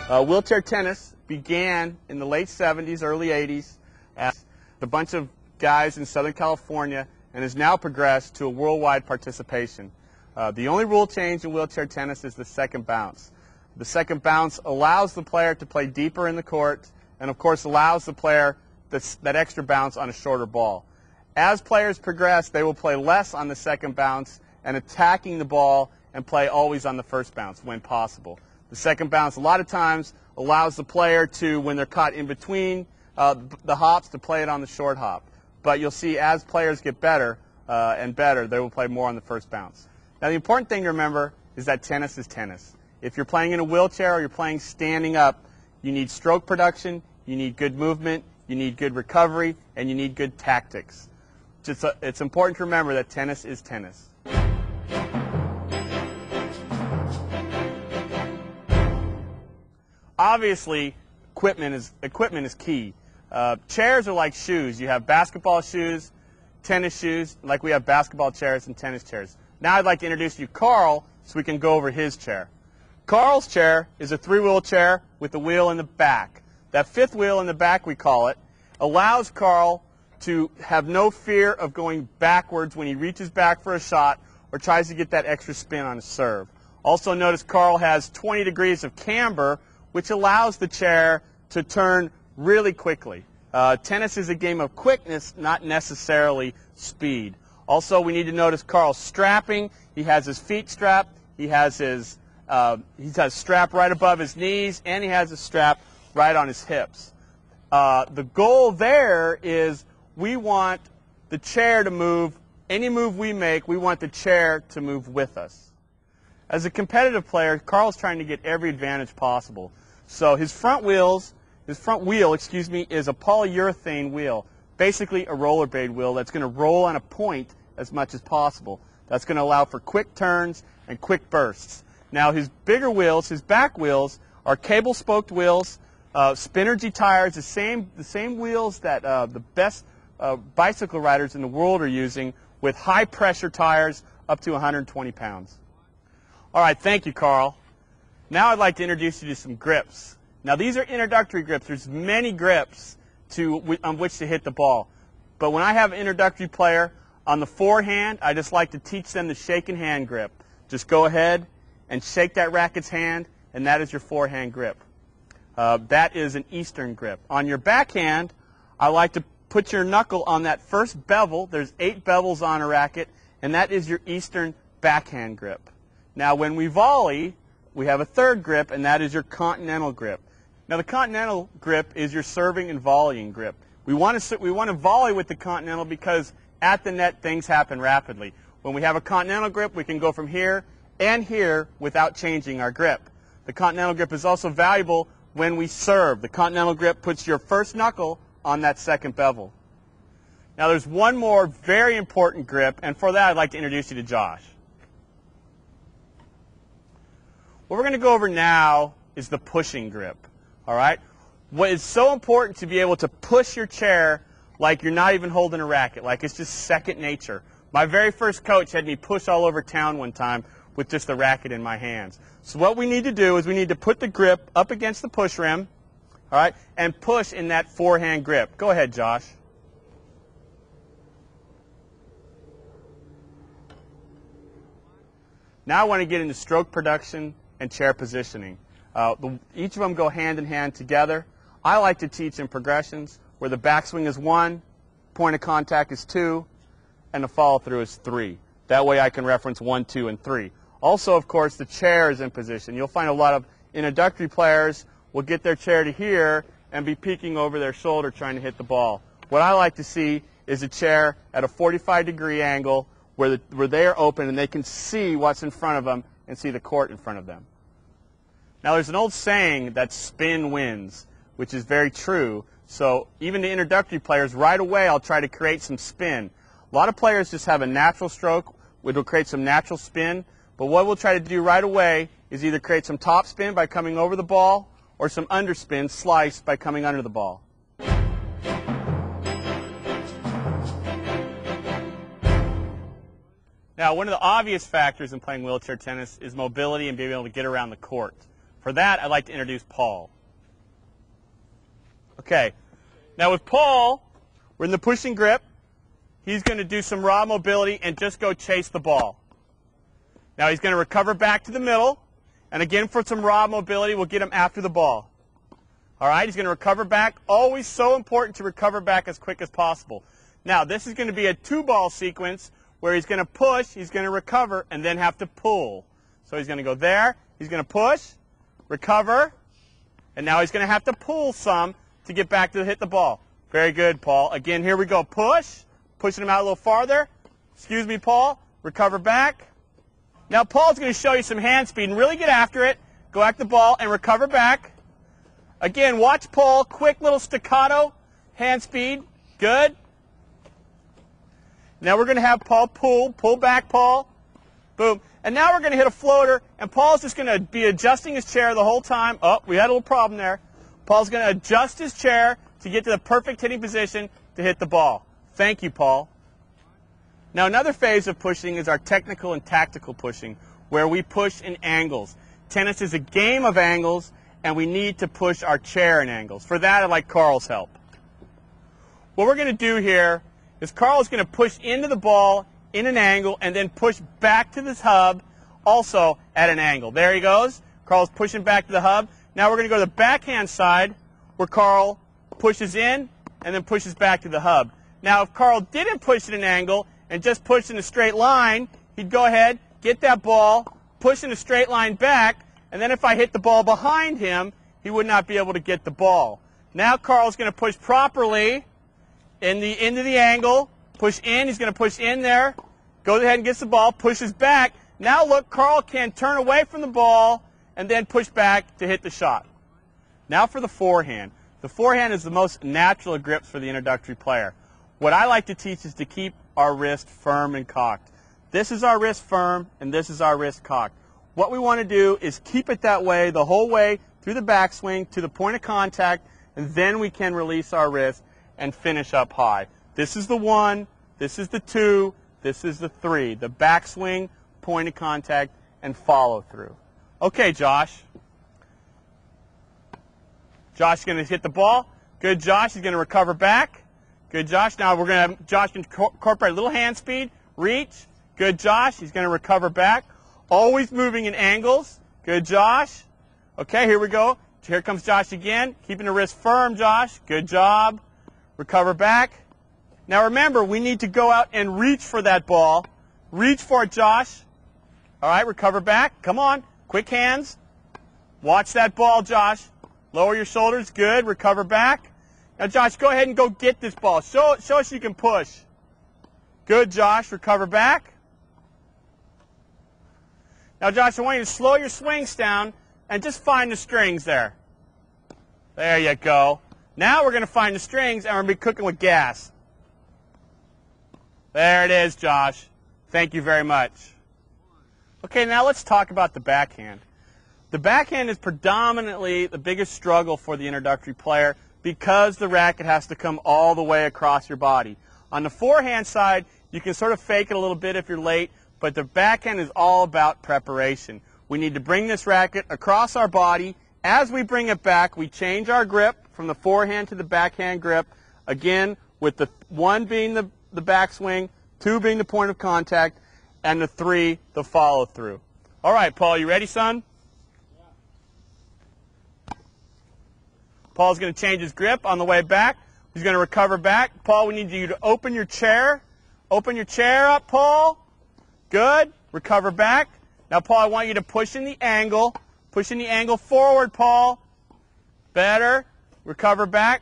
Wheelchair tennis began in the late 70s, early 80s as a bunch of guys in Southern California and has now progressed to a worldwide participation. The only rule change in wheelchair tennis is the second bounce. The second bounce allows the player to play deeper in the court and, of course, allows the player that extra bounce on a shorter ball. As players progress, they will play less on the second bounce and attacking the ball and play always on the first bounce when possible. The second bounce a lot of times allows the player to, when they're caught in between the hops, to play it on the short hop. But you'll see as players get better and better, they will play more on the first bounce. Now the important thing to remember is that tennis is tennis. If you're playing in a wheelchair or you're playing standing up, you need stroke production, you need good movement, you need good recovery, and you need good tactics. It's important to remember that tennis is tennis. Obviously, equipment is key. Chairs are like shoes. You have basketball shoes, tennis shoes, like we have basketball chairs and tennis chairs. Now I'd like to introduce you to Carl so we can go over his chair. Carl's chair is a three-wheel chair with a wheel in the back. That fifth wheel in the back, we call it, allows Carl to have no fear of going backwards when he reaches back for a shot or tries to get that extra spin on his serve. Also notice Carl has 20 degrees of camber, which allows the chair to turn really quickly. Tennis is a game of quickness, not necessarily speed. Also, we need to notice Carl's strapping. He has his feet strapped. He has his strap right above his knees, and he has a strap right on his hips. The goal there is we want the chair to move. Any move we make, we want the chair to move with us. As a competitive player, Carl's trying to get every advantage possible. So his front wheel, is a polyurethane wheel, basically a rollerblade wheel that's going to roll on a point as much as possible. That's going to allow for quick turns and quick bursts. Now his bigger wheels, his back wheels, are cable-spoked wheels, Spinergy tires, the same wheels that the best bicycle riders in the world are using, with high-pressure tires up to 120 pounds. All right, thank you, Carl. Now I'd like to introduce you to some grips. Now these are introductory grips. There's many grips on which to hit the ball. But when I have an introductory player on the forehand, I just like to teach them the shaking hand grip. Just go ahead and shake that racket's hand, and that is your forehand grip. That is an Eastern grip. On your backhand, I like to put your knuckle on that first bevel. There's 8 bevels on a racket, and that is your Eastern backhand grip. Now when we volley, we have a third grip, and that is your continental grip. Now the continental grip is your serving and volleying grip. We want to volley with the continental because at the net things happen rapidly. When we have a continental grip, we can go from here and here without changing our grip. The continental grip is also valuable when we serve. The continental grip puts your first knuckle on that second bevel. Now there's one more very important grip, and for that I'd like to introduce you to Josh. What we're going to go over now is the pushing grip. All right? What is so important to be able to push your chair like you're not even holding a racket, like it's just second nature. My very first coach had me push all over town one time with just the racket in my hands. So what we need to do is we need to put the grip up against the push rim, all right, and push in that forehand grip. Go ahead, Josh. Now I want to get into stroke production and chair positioning. Each of them go hand in hand together. I like to teach in progressions where the backswing is 1, point of contact is 2, and the follow through is 3. That way I can reference 1, 2, and 3. Also, of course, the chair is in position. You'll find a lot of introductory players will get their chair to here and be peeking over their shoulder trying to hit the ball. What I like to see is a chair at a 45-degree angle where they are open and they can see what's in front of them and see the court in front of them. Now there's an old saying that spin wins, which is very true. So even the introductory players, right away I'll try to create some spin. A lot of players just have a natural stroke, which will create some natural spin. But what we'll try to do right away is either create some top spin by coming over the ball or some underspin, slice, by coming under the ball. Now, one of the obvious factors in playing wheelchair tennis is mobility and being able to get around the court. For that, I'd like to introduce Paul. Okay, now with Paul, we're in the pushing grip. He's going to do some raw mobility and just go chase the ball. Now he's going to recover back to the middle, and again for some raw mobility, we'll get him after the ball. All right, he's going to recover back. Always so important to recover back as quick as possible. Now this is going to be a 2-ball sequence where he's going to push, he's going to recover, and then have to pull. So he's going to go there, he's going to push, recover, and now he's going to have to pull some to get back to hit the ball. Very good, Paul. Again, here we go. Push, pushing him out a little farther. Excuse me, Paul. Recover back. Now Paul's going to show you some hand speed and really get after it. Go after the ball and recover back. Again, watch Paul. Quick little staccato hand speed. Good. Now we're going to have Paul pull. Pull back, Paul. Boom. And now we're going to hit a floater, and Paul's just going to be adjusting his chair the whole time. Oh, we had a little problem there. Paul's going to adjust his chair to get to the perfect hitting position to hit the ball. Thank you, Paul. Now another phase of pushing is our technical and tactical pushing, where we push in angles. Tennis is a game of angles, and we need to push our chair in angles. For that, I'd like Carl's help. What we're going to do here is Carl's going to push into the ball in an angle and then push back to this hub also at an angle. There he goes. Carl's pushing back to the hub. Now we're going to go to the backhand side where Carl pushes in and then pushes back to the hub. Now if Carl didn't push at an angle and just pushed in a straight line, he'd go ahead, get that ball, push in a straight line back, and then if I hit the ball behind him, he would not be able to get the ball. Now Carl's going to push properly into the angle, push in, he's going to push in there, goes ahead and gets the ball, pushes back. Now look, Carl can turn away from the ball and then push back to hit the shot. Now for the forehand. The forehand is the most natural of grips for the introductory player. What I like to teach is to keep our wrist firm and cocked. This is our wrist firm and this is our wrist cocked. What we want to do is keep it that way the whole way through the backswing to the point of contact, and then we can release our wrist and finish up high. This is the 1, this is the 2, this is the 3. The backswing, point of contact, and follow through. Okay, Josh. Josh is going to hit the ball. Good, Josh. He's going to recover back. Good, Josh. Now we're going to have Josh incorporate a little hand speed. Reach. Good, Josh. He's going to recover back. Always moving in angles. Good, Josh. Okay, here we go. Here comes Josh again. Keeping the wrist firm, Josh. Good job. Recover back. Now remember, we need to go out and reach for that ball. Reach for it, Josh. All right, recover back. Come on. Quick hands. Watch that ball, Josh. Lower your shoulders. Good. Recover back. Now, Josh, go ahead and go get this ball. Show us you can push. Good, Josh. Recover back. Now, Josh, I want you to slow your swings down and just find the strings there. There you go. Now we're going to find the strings and we're going to be cooking with gas. There it is, Josh. Thank you very much. Okay, now let's talk about the backhand. The backhand is predominantly the biggest struggle for the introductory player because the racket has to come all the way across your body. On the forehand side, you can sort of fake it a little bit if you're late, but the backhand is all about preparation. We need to bring this racket across our body. As we bring it back, we change our grip from the forehand to the backhand grip, again, with the 1 being the backswing, 2 being the point of contact, and the 3, the follow through. All right, Paul, you ready, son? Yeah. Paul's going to change his grip on the way back. He's going to recover back. Paul, we need you to open your chair. Open your chair up, Paul. Good. Recover back. Now, Paul, I want you to push in the angle. Push in the angle forward, Paul. Better. Recover back.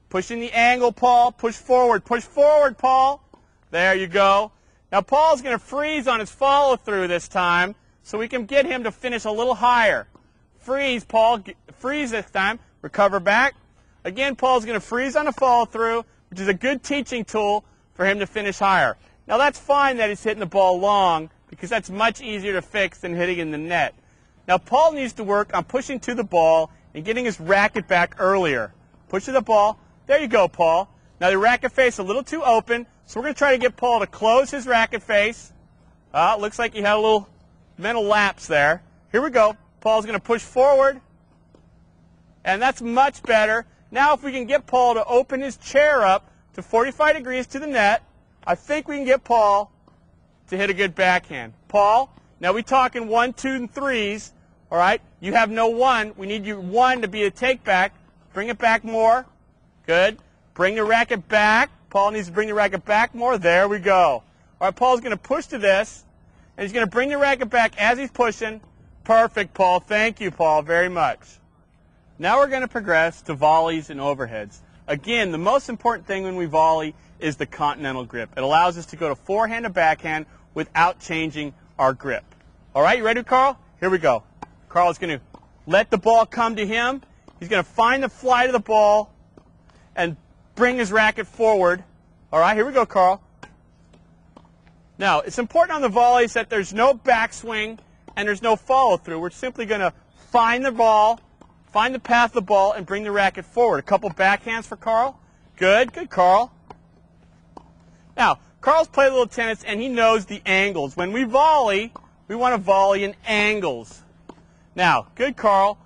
Push in the angle, Paul. Push forward. Push forward, Paul. There you go. Now, Paul's going to freeze on his follow-through this time so we can get him to finish a little higher. Freeze, Paul. Freeze this time. Recover back. Again, Paul's going to freeze on the follow-through, which is a good teaching tool for him to finish higher. Now, that's fine that he's hitting the ball long because that's much easier to fix than hitting in the net. Now, Paul needs to work on pushing to the ball and getting his racket back earlier. Push to the ball. There you go, Paul. Now, the racket face a little too open, so we're going to try to get Paul to close his racket face. Looks like he had a little mental lapse there. Here we go. Paul's going to push forward, and that's much better. Now if we can get Paul to open his chair up to 45 degrees to the net, I think we can get Paul to hit a good backhand. Paul, now we're talking 1, 2, and 3s, all right? You have no 1. We need your 1 to be a take back. Bring it back more. Good. Bring the racket back. Paul needs to bring the racket back more. There we go. All right, Paul's going to push to this, and he's going to bring the racket back as he's pushing. Perfect, Paul. Thank you, Paul, very much. Now we're going to progress to volleys and overheads. Again, the most important thing when we volley is the continental grip. It allows us to go to forehand to backhand without changing our grip. All right, you ready, Carl? Here we go. Carl is going to let the ball come to him. He's going to find the flight of the ball and bring his racket forward. All right, here we go, Carl. Now, it's important on the volleys that there's no backswing and there's no follow-through. We're simply going to find the ball, find the path of the ball, and bring the racket forward. A couple backhands for Carl. Good, good, Carl. Now, Carl's played a little tennis, and he knows the angles. When we volley, we want to volley in angles. Now, good, Carl.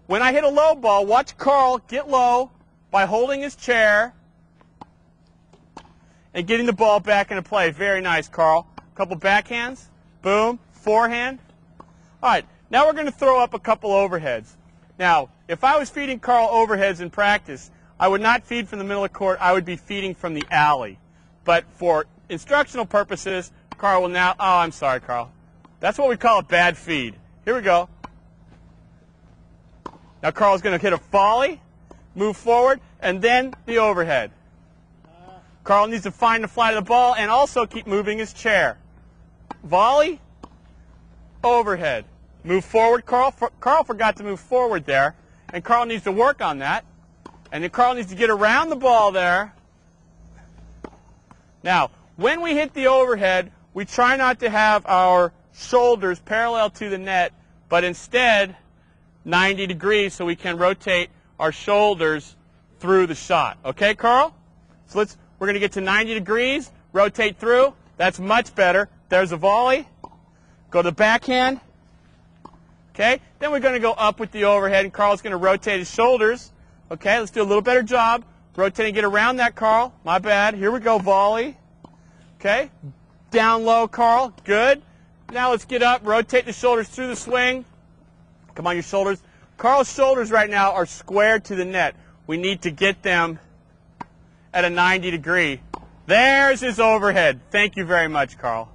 When I hit a low ball, watch Carl get low by holding his chair and getting the ball back into play. Very nice, Carl. A couple backhands. Boom. Forehand. All right. Now we're going to throw up a couple overheads. Now, if I was feeding Carl overheads in practice, I would not feed from the middle of the court. I would be feeding from the alley. But for instructional purposes, Carl will now, oh, I'm sorry, Carl. That's what we call a bad feed. Here we go. Now Carl's going to hit a volley, move forward, and then the overhead. Carl needs to find the flight of the ball and also keep moving his chair. Volley, overhead. Move forward, Carl. Carl forgot to move forward there, and Carl needs to work on that. And then Carl needs to get around the ball there. Now, when we hit the overhead, we try not to have our shoulders parallel to the net, but instead 90 degrees so we can rotate our shoulders through the shot. Okay, Carl? So we're going to get to 90 degrees, rotate through. That's much better. There's a volley. Go to the backhand. Okay? Then we're going to go up with the overhead, and Carl's going to rotate his shoulders. Okay, let's do a little better job. Rotate and get around that, Carl. My bad. Here we go, volley. Okay? Down low, Carl. Good. Now let's get up, rotate the shoulders through the swing. Come on, your shoulders. Carl's shoulders right now are squared to the net. We need to get them at a 90 degree. There's his overhead. Thank you very much, Carl.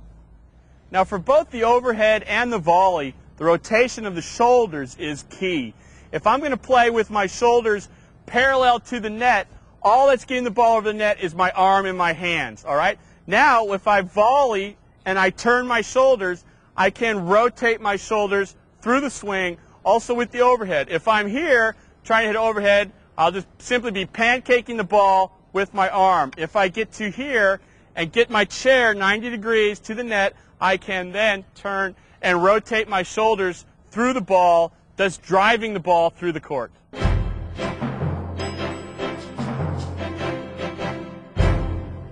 Now for both the overhead and the volley, the rotation of the shoulders is key. If I'm going to play with my shoulders parallel to the net, all that's getting the ball over the net is my arm and my hands, all right? Now, if I volley and I turn my shoulders, I can rotate my shoulders through the swing, also with the overhead. If I'm here trying to hit overhead, I'll just simply be pancaking the ball with my arm. If I get to here and get my chair 90 degrees to the net, I can then turn and rotate my shoulders through the ball, thus driving the ball through the court.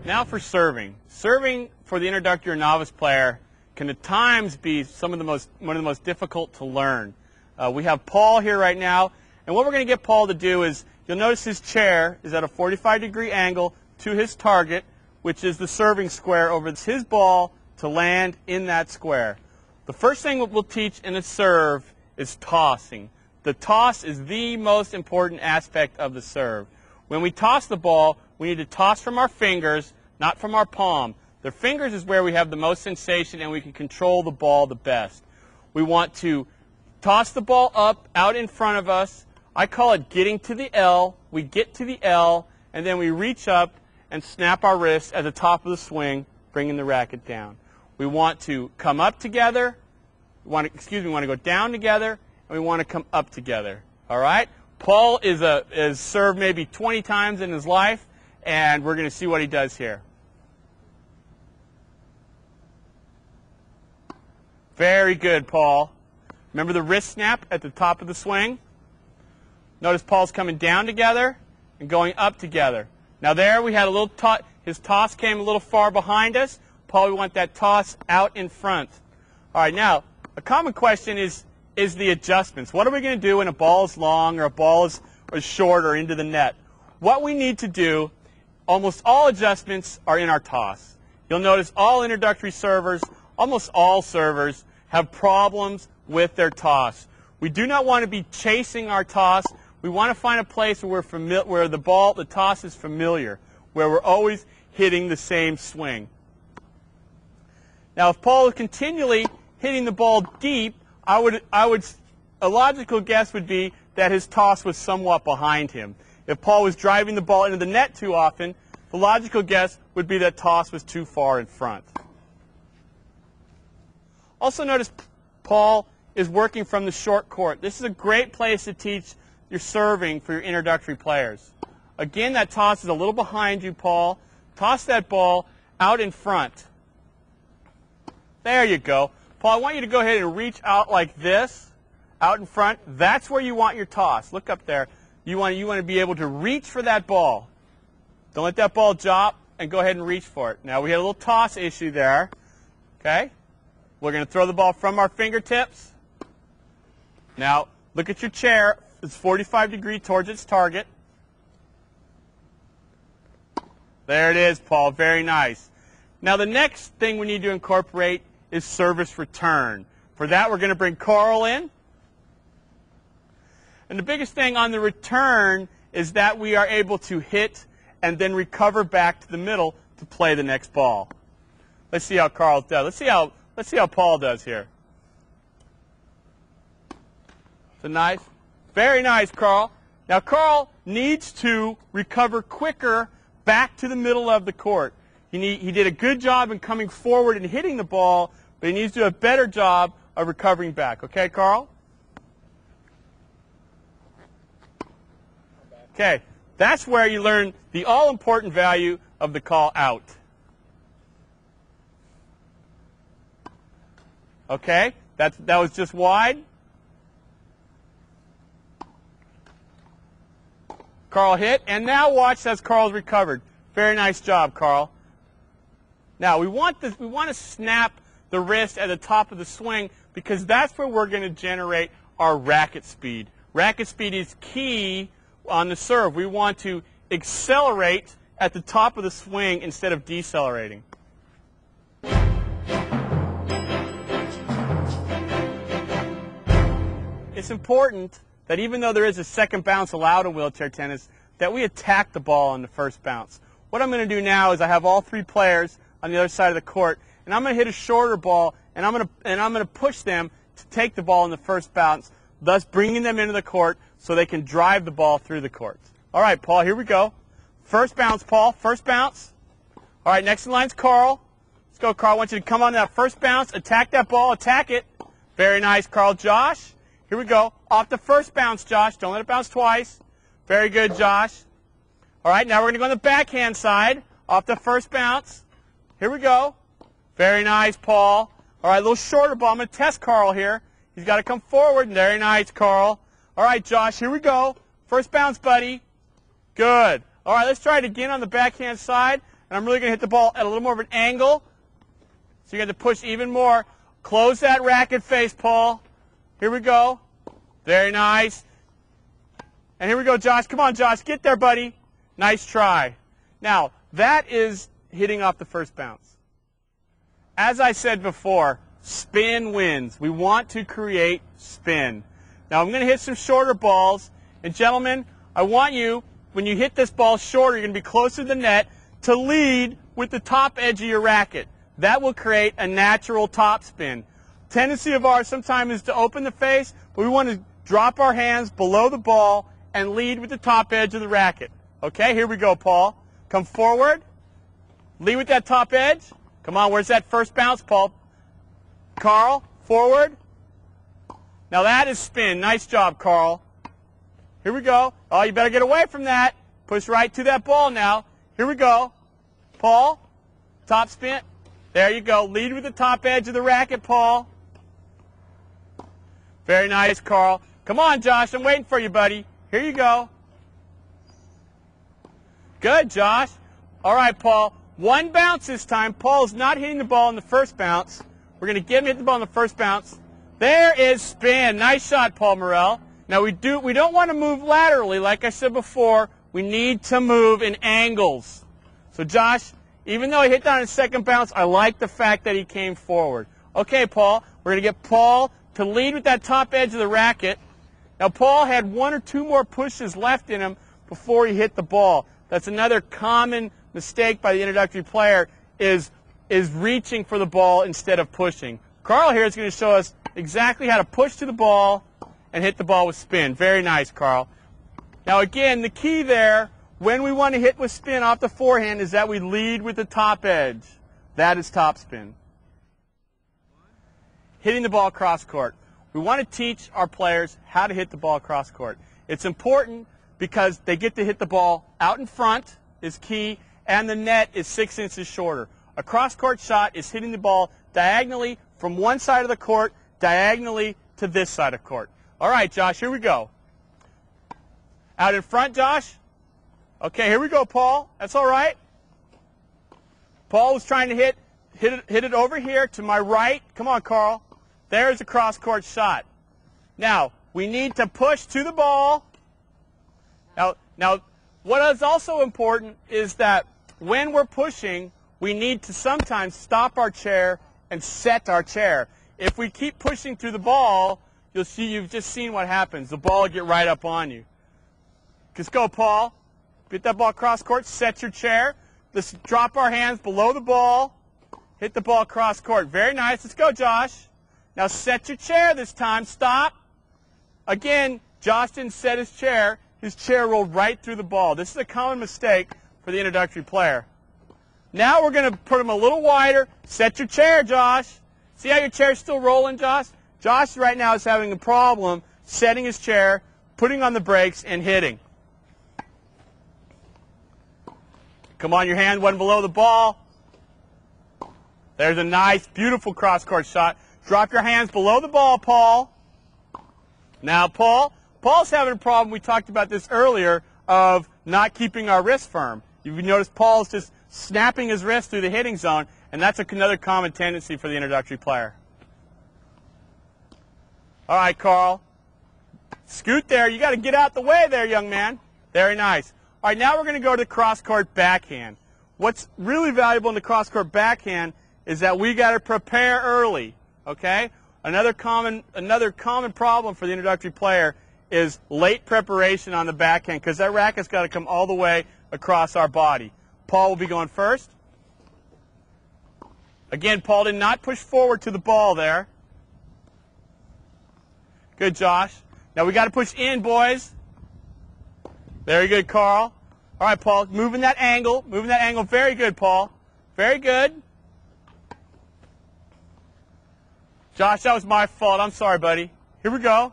Now for serving. Serving for the introductory or novice player can at times be one of the most difficult to learn. We have Paul here right now, and what we're going to get Paul to do is, you'll notice his chair is at a 45-degree angle to his target, which is the serving square over his ball to land in that square. The first thing we'll teach in a serve is tossing. The toss is the most important aspect of the serve. When we toss the ball, we need to toss from our fingers, not from our palm. The fingers is where we have the most sensation and we can control the ball the best. We want to toss the ball up, out in front of us. I call it getting to the L. We get to the L, and then we reach up and snap our wrist at the top of the swing, bringing the racket down. We want to come up together. We want to go down together, and we want to come up together. All right? Paul is served maybe 20 times in his life, and we're going to see what he does here. Very good, Paul. Remember the wrist snap at the top of the swing? Notice Paul's coming down together and going up together. Now there we had a little toss. His toss came a little far behind us. Paul, we want that toss out in front. All right, now, a common question is is the adjustments. What are we going to do when a ball is long or a ball is short or into the net? What we need to do, almost all adjustments are in our toss. You'll notice all introductory servers, almost all servers, have problems with their toss. We do not want to be chasing our toss. We want to find a place where the toss is familiar, where we're always hitting the same swing. Now, if Paul is continually hitting the ball deep, a logical guess would be that his toss was somewhat behind him. If Paul was driving the ball into the net too often, the logical guess would be that toss was too far in front. Also notice Paul is working from the short court. This is a great place to teach your serving for your introductory players. Again, that toss is a little behind you, Paul. Toss that ball out in front. There you go. Paul, I want you to go ahead and reach out like this, out in front. That's where you want your toss. Look up there. You want to be able to reach for that ball. Don't let that ball drop, and go ahead and reach for it. Now, we had a little toss issue there. Okay? We're going to throw the ball from our fingertips. Now, look at your chair. It's 45 degrees towards its target. There it is, Paul. Very nice. Now, the next thing we need to incorporate is service return. For that, we're going to bring Carl in. And the biggest thing on the return is that we are able to hit and then recover back to the middle to play the next ball. Let's see how Carl does. Let's see how Paul does here. So nice. Very nice, Carl. Now, Carl needs to recover quicker back to the middle of the court. He did a good job in coming forward and hitting the ball, but he needs to do a better job of recovering back. Okay, Carl? Okay. That's where you learn the all-important value of the call out. Okay? That was just wide. Carl hit, and now watch as Carl's recovered. Very nice job, Carl. Now, we want to snap the wrist at the top of the swing because that's where we're going to generate our racket speed. Racket speed is key on the serve. We want to accelerate at the top of the swing instead of decelerating. It's important that even though there is a second bounce allowed in wheelchair tennis, that we attack the ball on the first bounce. What I'm going to do now is I have all three players on the other side of the court, and I'm going to hit a shorter ball, and I'm going to push them to take the ball in the first bounce, thus bringing them into the court so they can drive the ball through the court. All right, Paul, here we go. First bounce, Paul. First bounce. All right, next in line's Carl. Let's go, Carl. I want you to come on that first bounce, attack that ball, attack it. Very nice, Carl. Josh, here we go. Off the first bounce, Josh. Don't let it bounce twice. Very good, Josh. All right, now we're going to go on the backhand side. Off the first bounce. Here we go. Very nice, Paul. All right, a little shorter ball. I'm going to test Carl here. He's got to come forward. Very nice, Carl. All right, Josh, here we go. First bounce, buddy. Good. All right, let's try it again on the backhand side. And I'm really going to hit the ball at a little more of an angle. So you got to push even more. Close that racket face, Paul. Here we go. Very nice. And here we go, Josh. Come on, Josh. Get there, buddy. Nice try. Now, that is hitting off the first bounce. As I said before, spin wins. We want to create spin. Now, I'm going to hit some shorter balls. And, gentlemen, I want you, when you hit this ball shorter, you're going to be closer to the net, to lead with the top edge of your racket. That will create a natural topspin. Tendency of ours sometimes is to open the face, but we want to drop our hands below the ball and lead with the top edge of the racket. Okay, here we go, Paul. Come forward. Lead with that top edge. Come on, where's that first bounce, Paul? Carl, forward. Now that is spin. Nice job, Carl. Here we go. Oh, you better get away from that. Push right to that ball now. Here we go. Paul, top spin. There you go. Lead with the top edge of the racket, Paul. Very nice, Carl. Come on, Josh. I'm waiting for you, buddy. Here you go. Good, Josh. All right, Paul. One bounce this time. Paul's not hitting the ball in the first bounce. We're going to get him hit the ball in the first bounce. There is spin. Nice shot, Paul Morrell. Now we don't want to move laterally, like I said before. We need to move in angles. So Josh, even though he hit down his second bounce, I like the fact that he came forward. Okay, Paul, we're going to get Paul to lead with that top edge of the racket. Now Paul had one or two more pushes left in him before he hit the ball. That's another common mistake by the introductory player is reaching for the ball instead of pushing. Carl here is going to show us exactly how to push to the ball and hit the ball with spin. Very nice, Carl. Now again, the key there, when we want to hit with spin off the forehand, is that we lead with the top edge. That is topspin. Hitting the ball cross court. We want to teach our players how to hit the ball cross court. It's important because they get to hit the ball out in front is key, and the net is 6 inches shorter. A cross court shot is hitting the ball diagonally from one side of the court, diagonally to this side of court. All right, Josh, here we go. Out in front, Josh. Okay, here we go, Paul. That's all right. Paul was trying to hit it over here to my right. Come on, Carl. There's a cross-court shot. Now, we need to push to the ball. Now, what is also important is that when we're pushing, we need to sometimes stop our chair and set our chair. If we keep pushing through the ball, you'll see you've just seen what happens. The ball will get right up on you. Just go, Paul. Get that ball cross court, set your chair. Let's drop our hands below the ball. Hit the ball cross court. Very nice. Let's go, Josh. Now set your chair this time. Stop. Again, Josh didn't set his chair. His chair rolled right through the ball. This is a common mistake for the introductory player. Now we're going to put him a little wider. Set your chair, Josh. See how your chair's still rolling, Josh? Josh right now is having a problem setting his chair, putting on the brakes, and hitting. Come on, your hand went below the ball. There's a nice, beautiful cross-court shot. Drop your hands below the ball, Paul. Now, Paul's having a problem, we talked about this earlier, of not keeping our wrist firm. You've noticed Paul's just snapping his wrist through the hitting zone, and that's another common tendency for the introductory player. All right, Carl. Scoot there. You got to get out the way there, young man. Very nice. All right, now we're going to go to cross-court backhand. What's really valuable in the cross-court backhand is that we got to prepare early, okay? Another common problem for the introductory player is late preparation on the backhand because that racket's got to come all the way across our body. Paul will be going first. Again, Paul did not push forward to the ball there. Good, Josh. Now we got to push in, boys. Very good, Carl. All right, Paul, moving that angle. Moving that angle. Very good, Paul. Very good. Josh, that was my fault. I'm sorry, buddy. Here we go.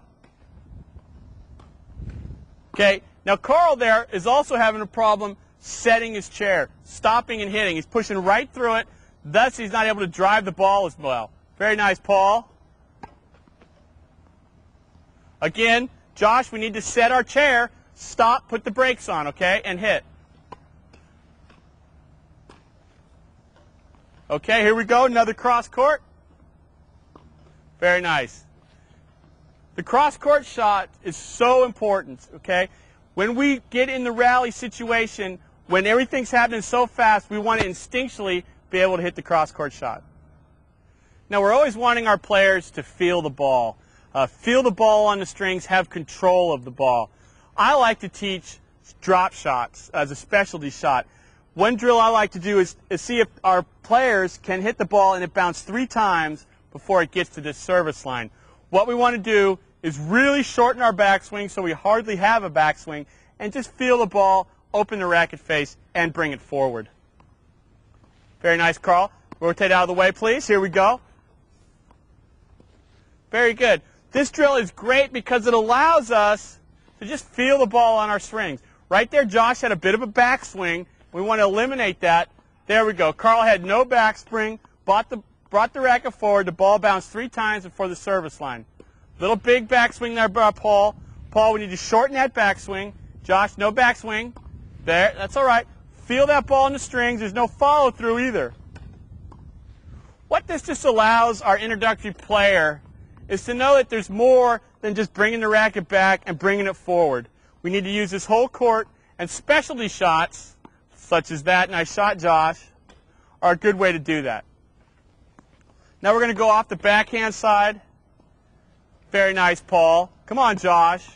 Okay, now Carl there is also having a problem setting his chair, stopping and hitting. He's pushing right through it. Thus, he's not able to drive the ball as well. Very nice, Paul. Again, Josh, we need to set our chair. Stop, put the brakes on, okay, and hit. Okay, here we go, another cross court. Very nice. The cross court shot is so important, okay? When we get in the rally situation, when everything's happening so fast, we want to instinctually be able to hit the cross court shot. Now, we're always wanting our players to feel the ball. Feel the ball on the strings, have control of the ball. I like to teach drop shots as a specialty shot. One drill I like to do is see if our players can hit the ball and it bounce 3 times before it gets to this service line. What we want to do is really shorten our backswing so we hardly have a backswing and just feel the ball, open the racket face, and bring it forward. Very nice, Carl. Rotate out of the way, please. Here we go. Very good. This drill is great because it allows us to just feel the ball on our strings. Right there, Josh had a bit of a backswing. We want to eliminate that. There we go. Carl had no backspring, brought the racket forward. The ball bounced 3 times before the service line. Little big backswing there by Paul. Paul, we need to shorten that backswing. Josh, no backswing. There, that's all right. Feel that ball in the strings. There's no follow through either. What this just allows our introductory player is to know that there's more than just bringing the racket back and bringing it forward. We need to use this whole court, and specialty shots, such as that nice shot, Josh, are a good way to do that. Now we're going to go off the backhand side. Very nice, Paul. Come on, Josh.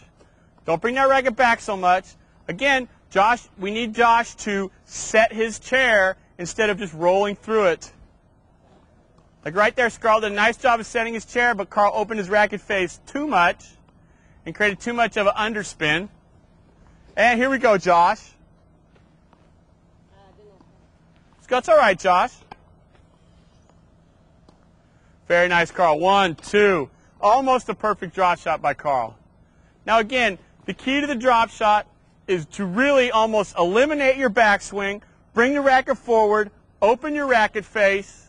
Don't bring that racket back so much. Again, Josh, we need Josh to set his chair instead of just rolling through it. Like right there, Carl did a nice job of setting his chair, but Carl opened his racket face too much and created too much of an underspin. And here we go, Josh. That's all right, Josh. Very nice, Carl. 1, 2. Almost a perfect drop shot by Carl. Now again, the key to the drop shot is to really almost eliminate your backswing, bring the racket forward, open your racket face,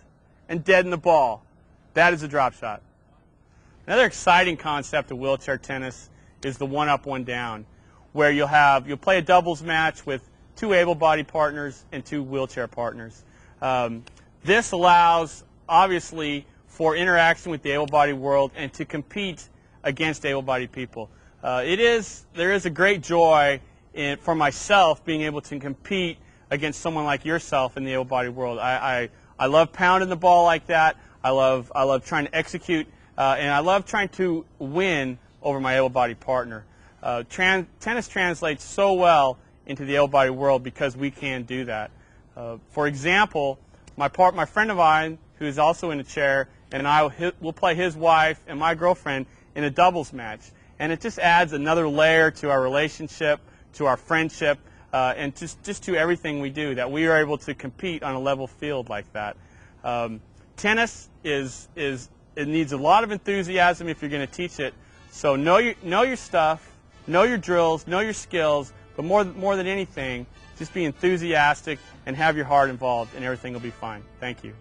and deaden the ball. That is a drop shot. Another exciting concept of wheelchair tennis is the one-up, one-down, where you'll play a doubles match with 2 able-bodied partners and 2 wheelchair partners. This allows, obviously, for interaction with the able-bodied world and to compete against able-bodied people. There is a great joy for myself being able to compete against someone like yourself in the able-bodied world. I love pounding the ball like that. I love trying to execute, and I love trying to win over my able-bodied partner. Tennis translates so well into the able-bodied world because we can do that. For example, my friend of mine, who is also in a chair, and I will play his wife and my girlfriend in a doubles match. And it just adds another layer to our relationship, to our friendship, and just to everything we do, that we are able to compete on a level field like that. Tennis it needs a lot of enthusiasm if you're going to teach it. So know your stuff, know your drills, know your skills, but more than anything, just be enthusiastic and have your heart involved, and everything will be fine. Thank you.